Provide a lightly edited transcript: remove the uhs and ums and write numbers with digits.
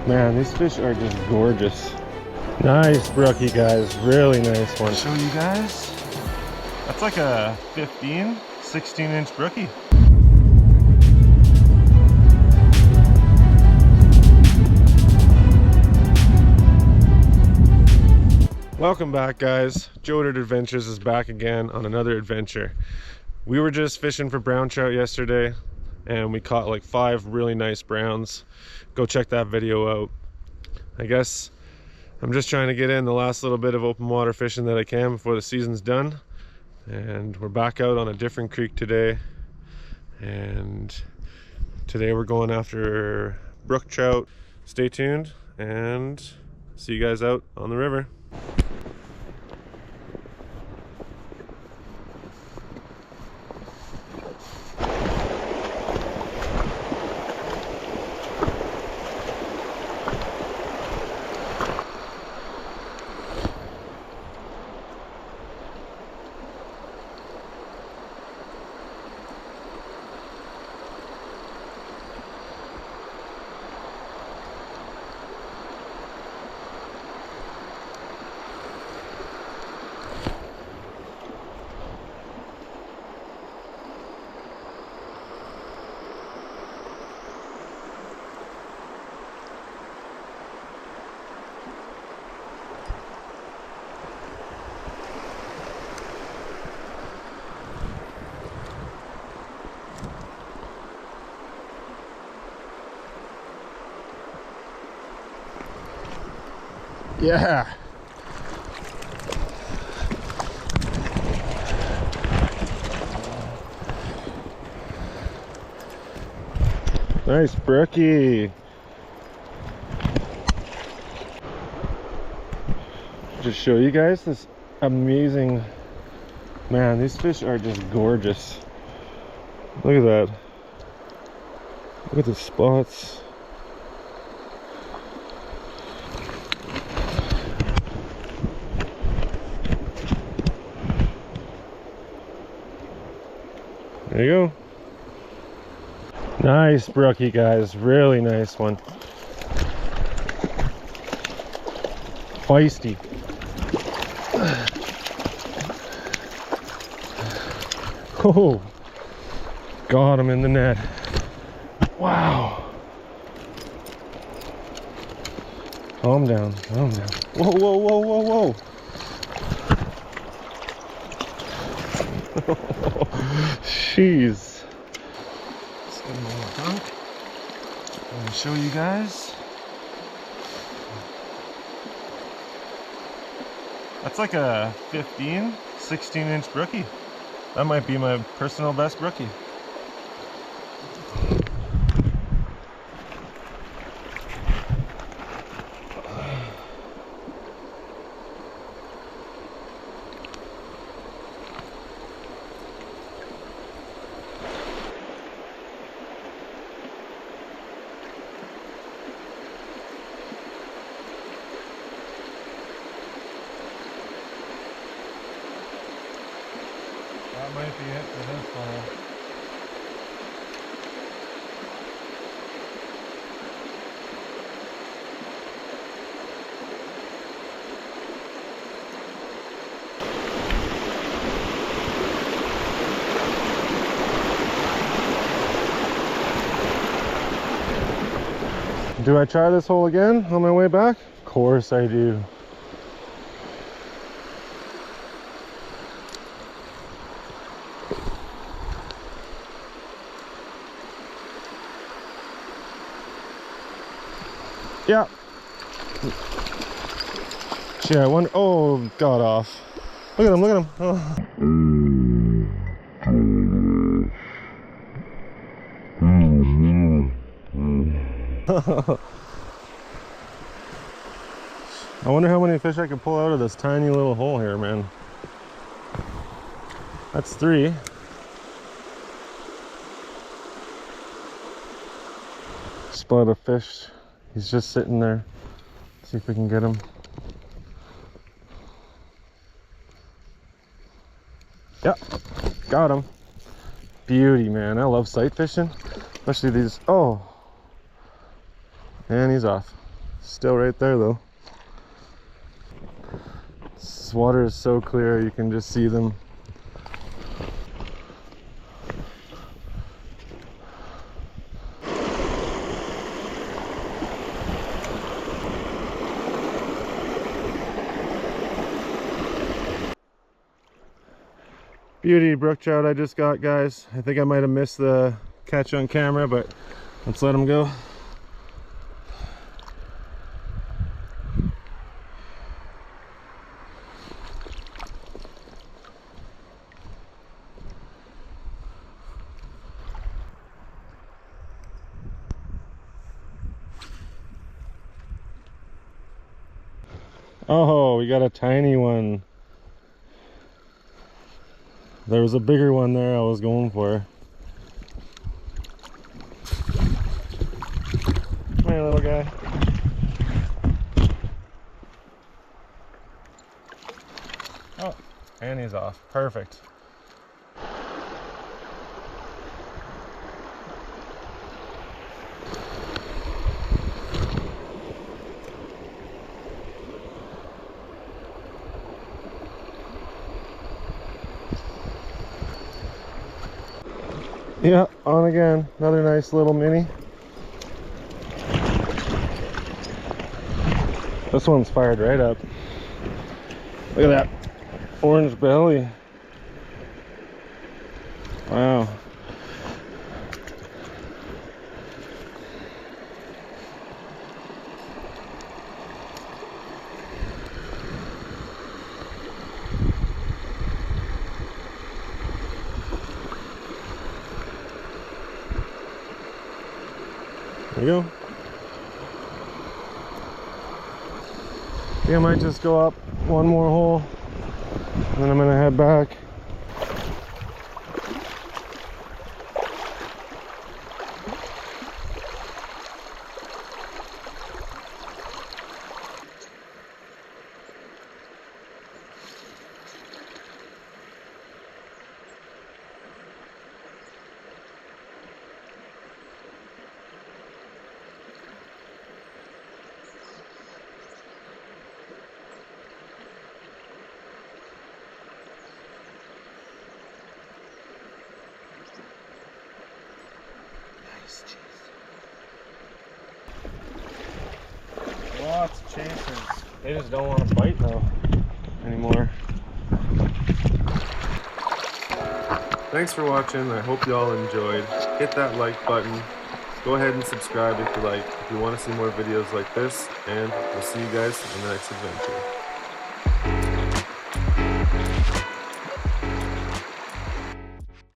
Man, these fish are just gorgeous. Nice brookie, guys. Really nice one. Show you guys. That's like a 15, 16-inch brookie. Welcome back, guys. Jodert Adventures is back again on another adventure. We were just fishing for brown trout yesterday and we caught like 5 really nice browns. Go check that video out. I guess I'm just trying to get in the last little bit of open water fishing that I can before the season's done. And we're back out on a different creek today. And today we're going after brook trout. Stay tuned and see you guys out on the river. Yeah. Nice brookie. Just show you guys this amazing, man, these fish are just gorgeous. Look at that. Look at the spots. There you go. Nice brookie, guys. Really nice one. Feisty. Oh, got him in the net. Wow. Calm down, calm down. Whoa, whoa, whoa, whoa, whoa. Jeez. Let's get him all dunk. I'm gonna show you guys. That's like a 15, 16-inch brookie. That might be my personal best brookie. That might be it for this one. Do I try this hole again on my way back? Of course I do. Yeah. Yeah, one. Oh, got off. Look at him, look at him. Oh. I wonder how many fish I can pull out of this tiny little hole here, man. That's 3. Spot a fish. He's just sitting there. See if we can get him. Yep, got him. Beauty, man. I love sight fishing, especially these. Oh, and he's off. Still right there though. This water is so clear, you can just see them. Beauty brook trout I just got, guys. I think I might have missed the catch on camera, but let's let them go. Oh, we got a tiny one. There was a bigger one there I was going for. Come here, little guy. Oh, and he's off. Perfect. Yeah, on again. Another nice little mini. This one's fired right up. Look at that orange belly. Wow. There you go. I think I might just go up one more hole and then I'm gonna head back. Lots of chasers. They just don't want to bite though anymore. Thanks for watching. I hope you all enjoyed. Hit that like button. Go ahead and subscribe if you like. If you want to see more videos like this, and we'll see you guys in the next adventure.